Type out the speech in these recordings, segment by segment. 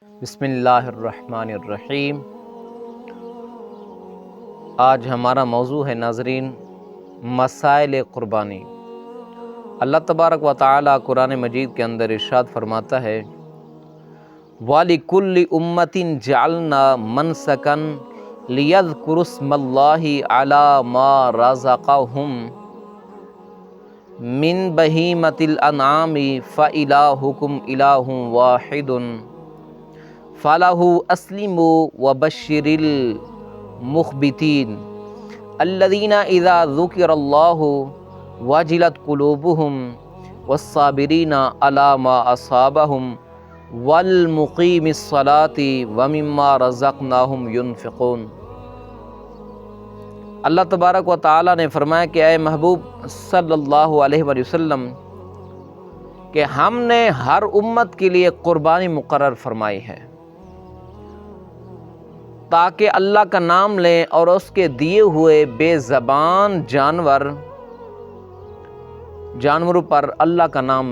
بسم اللہ الرحمن الرحیم۔ آج ہمارا موضوع ہے ناظرین مسائل قربانی۔ اللہ تبارک و تعالی قرآن مجید کے اندر ارشاد فرماتا ہے وَلِكُلِّ أُمَّةٍ جَعَلْنَا مَنْسَكًا لِيَذْكُرُوا اسْمَ اللَّهِ عَلَى مَا رَزَقَهُمْ مِنْ بَهِيمَةِ الْأَنْعَامِ فَإِلَٰهُكُمْ إِلَٰهٌ وَاحِدٌ فَلَهُ أَسْلِمُوا وَبَشِّرِ الْمُخْبِتِينَ الَّذِينَ إِذَا ذُكِرَ اللَّهُ وَجِلَتْ قُلُوبُهُمْ وَالصَّابِرِينَ عَلَى مَا أَصَابَهُمْ وَالْمُقِيمِ الصَّلَاةِ وَمِمَّا رَزَقْنَاهُمْ يُنْفِقُونَ۔ اللہ تبارک و تعالی نے فرمایا کہ اے محبوب صلی اللہ علیہ وآلہ وسلم کہ ہم نے ہر امت کے لیے قربانی مقرر فرمائی ہے تاکہ اللہ کا نام لیں اور اس کے دیے ہوئے بے زبان جانوروں پر اللہ کا نام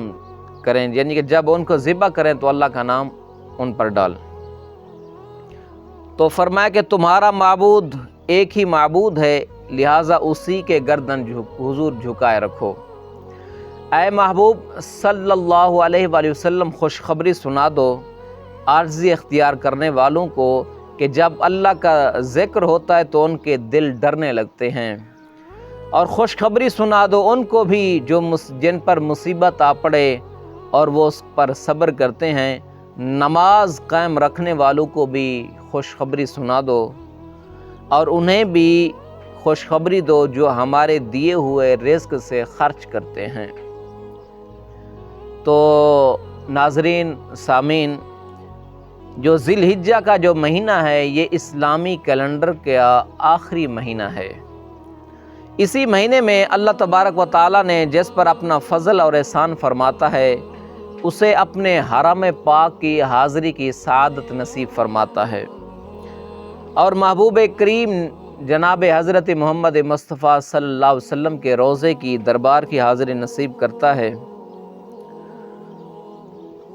کریں، یعنی کہ جب ان کو ذبح کریں تو اللہ کا نام ان پر ڈال۔ تو فرمایا کہ تمہارا معبود ایک ہی معبود ہے، لہٰذا اسی کے گردن حضور جھکائے رکھو۔ اے محبوب صلی اللہ علیہ وآلہ وسلم خوشخبری سنا دو عاجزی اختیار کرنے والوں کو کہ جب اللہ کا ذکر ہوتا ہے تو ان کے دل ڈرنے لگتے ہیں، اور خوشخبری سنا دو ان کو بھی جن پر مصیبت آ پڑے اور وہ اس پر صبر کرتے ہیں۔ نماز قائم رکھنے والوں کو بھی خوشخبری سنا دو اور انہیں بھی خوشخبری دو جو ہمارے دیے ہوئے رزق سے خرچ کرتے ہیں۔ تو ناظرین سامعین، جو ذی الحجہ کا جو مہینہ ہے یہ اسلامی کیلنڈر کا آخری مہینہ ہے۔ اسی مہینے میں اللہ تبارک و تعالی نے جس پر اپنا فضل اور احسان فرماتا ہے اسے اپنے حرم پاک کی حاضری کی سعادت نصیب فرماتا ہے، اور محبوب کریم جناب حضرت محمد مصطفیٰ صلی اللہ علیہ وسلم کے روضے کی دربار کی حاضری نصیب کرتا ہے۔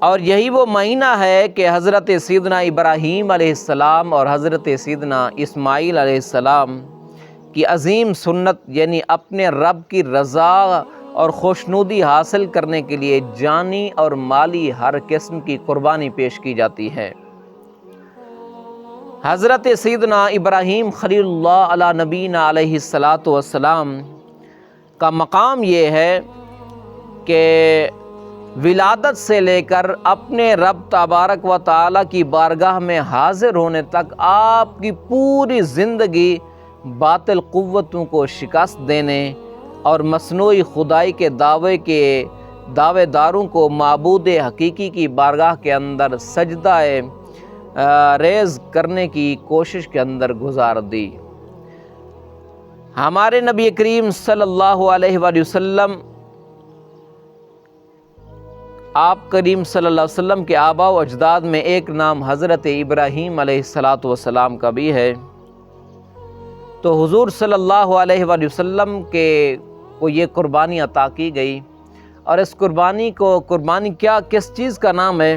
اور یہی وہ مہینہ ہے کہ حضرت سیدنا ابراہیم علیہ السلام اور حضرت سیدنا اسماعیل علیہ السلام کی عظیم سنت، یعنی اپنے رب کی رضا اور خوشنودی حاصل کرنے کے لیے جانی اور مالی ہر قسم کی قربانی پیش کی جاتی ہے۔ حضرت سیدنا ابراہیم خلیل اللہ علی نبینا علیہ السلام کا مقام یہ ہے کہ ولادت سے لے کر اپنے رب تبارک و تعالی کی بارگاہ میں حاضر ہونے تک آپ کی پوری زندگی باطل قوتوں کو شکست دینے اور مصنوعی خدائی کے دعوے داروں کو معبود حقیقی کی بارگاہ کے اندر سجدہ ریز کرنے کی کوشش کے اندر گزار دی۔ ہمارے نبی کریم صلی اللہ علیہ وآلہ وسلم، آپ کریم صلی اللہ علیہ وسلم کے آباء و اجداد میں ایک نام حضرت ابراہیم علیہ السلام کا بھی ہے۔ تو حضور صلی اللہ علیہ وآلہ وسلم کو یہ قربانی عطا کی گئی، اور اس قربانی کس چیز کا نام ہے؟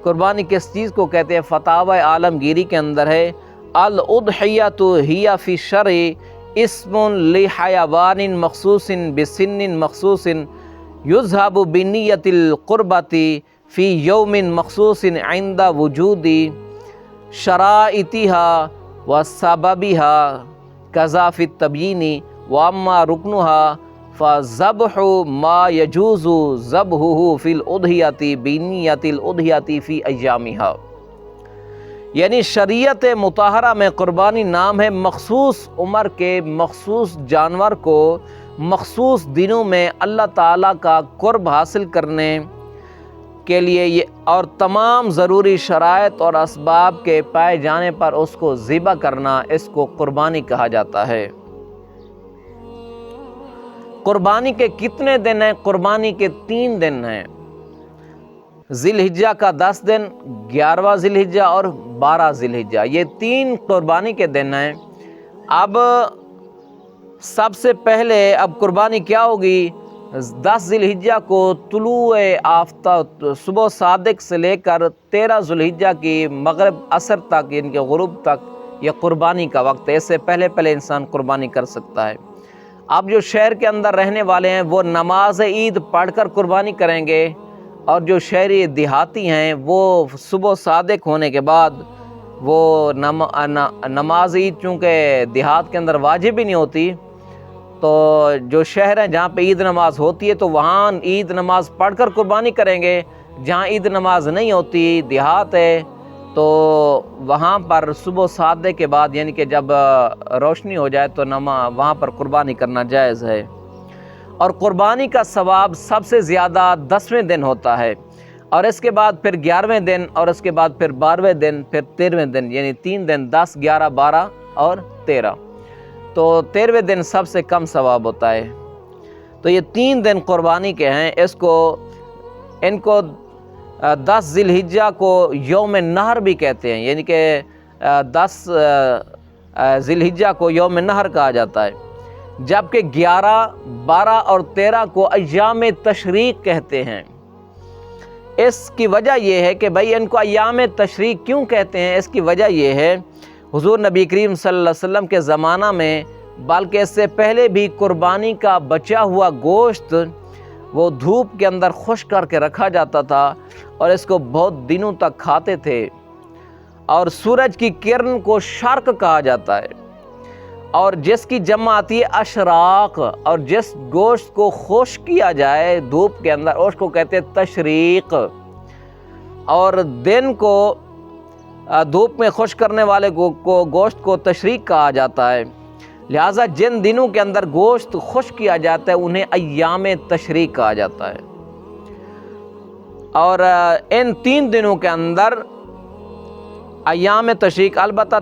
قربانی کس چیز کو کہتے ہیں؟ فتاوی عالمگیری کے اندر ہے الاضحیۃ ہی فی الشرع اسم لحیوان مخصوص بسن مخصوص یذہب بنیۃ القربۃ فی یوم مخصوص عند وجود شرائطها وسببها کذا فی التبیین واما رکنها فذبح ما یجوز ذبحہ فی الاضحیۃ بنیۃ الاضحیۃ فی ایامها، یعنی شریعت مطہرہ میں قربانی نام ہے مخصوص عمر کے مخصوص جانور کو مخصوص دنوں میں اللہ تعالیٰ کا قرب حاصل کرنے کے لیے اور تمام ضروری شرائط اور اسباب کے پائے جانے پر اس کو ذبح کرنا، اس کو قربانی کہا جاتا ہے۔ قربانی کے کتنے دن ہیں؟ قربانی کے 3 دن ہیں، ذی الحجہ کا 10 دن، 11واں ذی الحجہ اور 12 ذی الحجہ، یہ 3 قربانی کے دن ہیں۔ اب سب سے پہلے قربانی کیا ہوگی؟ 10 ذوالحجہ کو طلوع آفتاب صبح صادق سے لے کر 13 ذوالحجہ کی مغرب عصر تک یعنی کہ غروب تک یہ قربانی کا وقت ہے، اس سے پہلے انسان قربانی کر سکتا ہے۔ اب جو شہر کے اندر رہنے والے ہیں وہ نماز عید پڑھ کر قربانی کریں گے، اور جو شہری دیہاتی ہیں وہ صبح صادق ہونے کے بعد وہ نماز عید چونکہ دیہات کے اندر واجب ہی نہیں ہوتی، تو جو شہر ہیں جہاں پہ عید نماز ہوتی ہے تو وہاں عید نماز پڑھ کر قربانی کریں گے۔ جہاں عید نماز نہیں ہوتی، دیہات ہے، تو وہاں پر صبح صادق کے بعد یعنی کہ جب روشنی ہو جائے تو وہاں پر قربانی کرنا جائز ہے۔ اور قربانی کا ثواب سب سے زیادہ 10ویں دن ہوتا ہے، اور اس کے بعد پھر 11ویں دن، اور اس کے بعد پھر 12ویں دن، پھر 13ویں دن، یعنی 3 دن 10 11 12 اور 13، تو 13ویں دن سب سے کم ثواب ہوتا ہے۔ تو یہ 3 دن قربانی کے ہیں، ان کو 10 ذوالحجہ کو یوم نحر بھی کہتے ہیں، یعنی کہ 10 ذوالحجہ کو یوم نحر کہا جاتا ہے، جبکہ 11 12 اور 13 کو ایام تشریق کہتے ہیں۔ اس کی وجہ یہ ہے کہ بھئی ان کو ایام تشریق کیوں کہتے ہیں؟ اس کی وجہ یہ ہے حضور نبی کریم صلی اللہ علیہ وسلم کے زمانہ میں، بلکہ اس سے پہلے بھی قربانی کا بچا ہوا گوشت وہ دھوپ کے اندر خشک کر کے رکھا جاتا تھا، اور اس کو بہت دنوں تک کھاتے تھے، اور سورج کی کرن کو شرق کہا جاتا ہے، اور جس کی جمع آتی ہے اشراق، اور جس گوشت کو خشک کیا جائے دھوپ کے اندر اس کو کہتے ہیں تشریق، اور دن کو دھوپ میں خشک کرنے والے کو گوشت کو تشریق کہا جاتا ہے۔ لہٰذا جن دنوں کے اندر گوشت خشک کیا جاتا ہے انہیں ایام تشریق کہا جاتا ہے، اور ان 3 دنوں کے اندر ایام تشریق، البتہ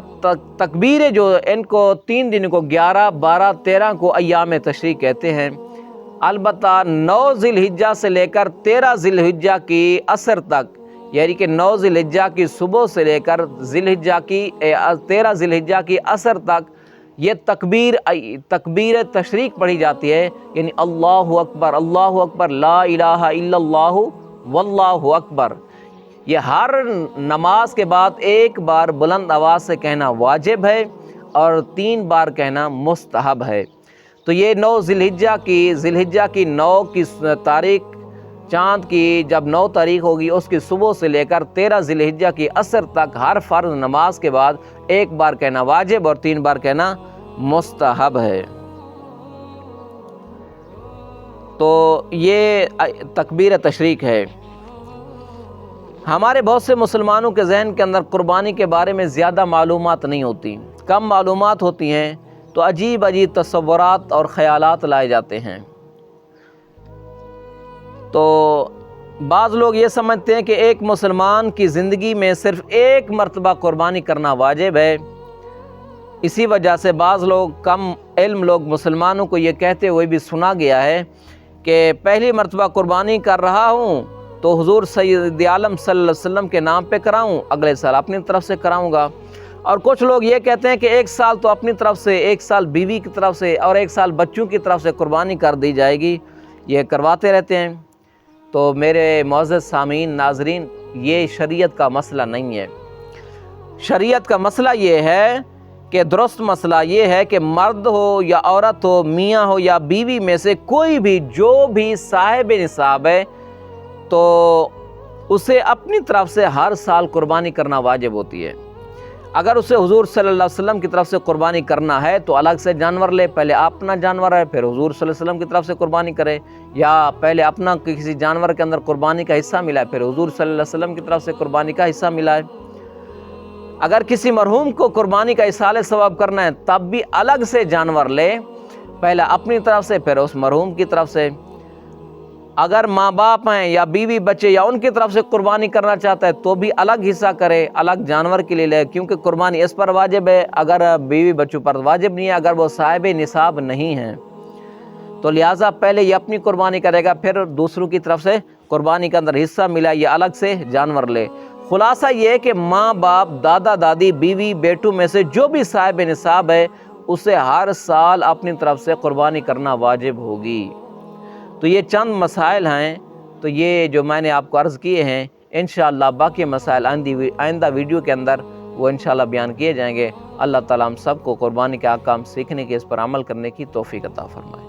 تکبیریں جو ان کو 3 دنوں کو 11 12 13 کو ایام تشریق کہتے ہیں، البتہ 9 ذوالحجہ سے لے کر 13 ذوالحجہ کی عصر تک، یعنی کہ 9 ذوالحجہ کی صبح سے لے کر 13 ذوالحجہ کی عصر تک یہ تکبیر تشریق پڑھی جاتی ہے، یعنی اللہ اکبر لا الہ الا اللہ واللہ اکبر۔ یہ ہر نماز کے بعد 1 بار بلند آواز سے کہنا واجب ہے، اور 3 بار کہنا مستحب ہے۔ تو یہ 9 ذوالحجہ کی 9 کی تاریخ، چاند کی جب 9 تاریخ ہوگی اس کی صبح سے لے کر 13 ذوالحجہ کی عصر تک ہر فرض نماز کے بعد 1 بار کہنا واجب اور 3 بار کہنا مستحب ہے۔ تو یہ تکبیر تشریق ہے۔ ہمارے بہت سے مسلمانوں کے ذہن کے اندر قربانی کے بارے میں زیادہ معلومات نہیں ہوتی، کم معلومات ہوتی ہیں، تو عجیب تصورات اور خیالات لائے جاتے ہیں۔ تو بعض لوگ یہ سمجھتے ہیں کہ ایک مسلمان کی زندگی میں صرف 1 مرتبہ قربانی کرنا واجب ہے۔ اسی وجہ سے بعض لوگ، کم علم لوگ مسلمانوں کو یہ کہتے ہوئے بھی سنا گیا ہے کہ پہلی مرتبہ قربانی کر رہا ہوں تو حضور سید عالم صلی اللہ علیہ وسلم کے نام پہ کراؤں، اگلے سال اپنی طرف سے کراؤں گا۔ اور کچھ لوگ یہ کہتے ہیں کہ 1 سال تو اپنی طرف سے، 1 سال بیوی کی طرف سے، اور 1 سال بچوں کی طرف سے قربانی کر دی جائے گی، یہ کرواتے رہتے ہیں۔ تو میرے معزز سامعین، ناظرین، یہ شریعت کا مسئلہ نہیں ہے۔ شریعت کا مسئلہ یہ ہے کہ درست مسئلہ یہ ہے کہ مرد ہو یا عورت ہو، میاں ہو یا بیوی میں سے کوئی بھی جو بھی صاحب نصاب ہے تو اسے اپنی طرف سے ہر سال قربانی کرنا واجب ہوتی ہے۔ اگر اسے حضور صلی اللہ علیہ وسلم کی طرف سے قربانی کرنا ہے تو الگ سے جانور لے، پہلے اپنا جانور ہے پھر حضور صلی اللہ علیہ وسلم کی طرف سے قربانی کرے، یا پہلے اپنا کسی جانور کے اندر قربانی کا حصہ ملا ہے پھر حضور صلی اللہ علیہ وسلم کی طرف سے قربانی کا حصہ ملا ہے۔ اگر کسی مرحوم کو قربانی کا ایصال ثواب کرنا ہے تب بھی الگ سے جانور لے، پہلے اپنی طرف سے پھر اس مرحوم کی طرف سے۔ اگر ماں باپ ہیں یا بیوی بچے یا ان کی طرف سے قربانی کرنا چاہتا ہے تو بھی الگ حصہ کرے، الگ جانور کے لیے لے، کیونکہ قربانی اس پر واجب ہے، اگر بیوی بچوں پر واجب نہیں ہے، اگر وہ صاحب نصاب نہیں ہیں تو لہٰذا پہلے یہ اپنی قربانی کرے گا، پھر دوسروں کی طرف سے قربانی کے اندر حصہ ملا یہ الگ سے جانور لے۔ خلاصہ یہ ہے کہ ماں باپ، دادا دادی، بیوی بیٹوں میں سے جو بھی صاحب نصاب ہے اسے ہر سال اپنی طرف سے قربانی کرنا واجب ہوگی۔ تو یہ چند مسائل ہیں، تو یہ جو میں نے آپ کو عرض کیے ہیں، انشاءاللہ باقی مسائل آئندہ ویڈیو کے اندر وہ انشاءاللہ بیان کیے جائیں گے۔ اللہ تعالیٰ ہم سب کو قربانی کے احکام سیکھنے کے، اس پر عمل کرنے کی توفیق عطا فرمائے۔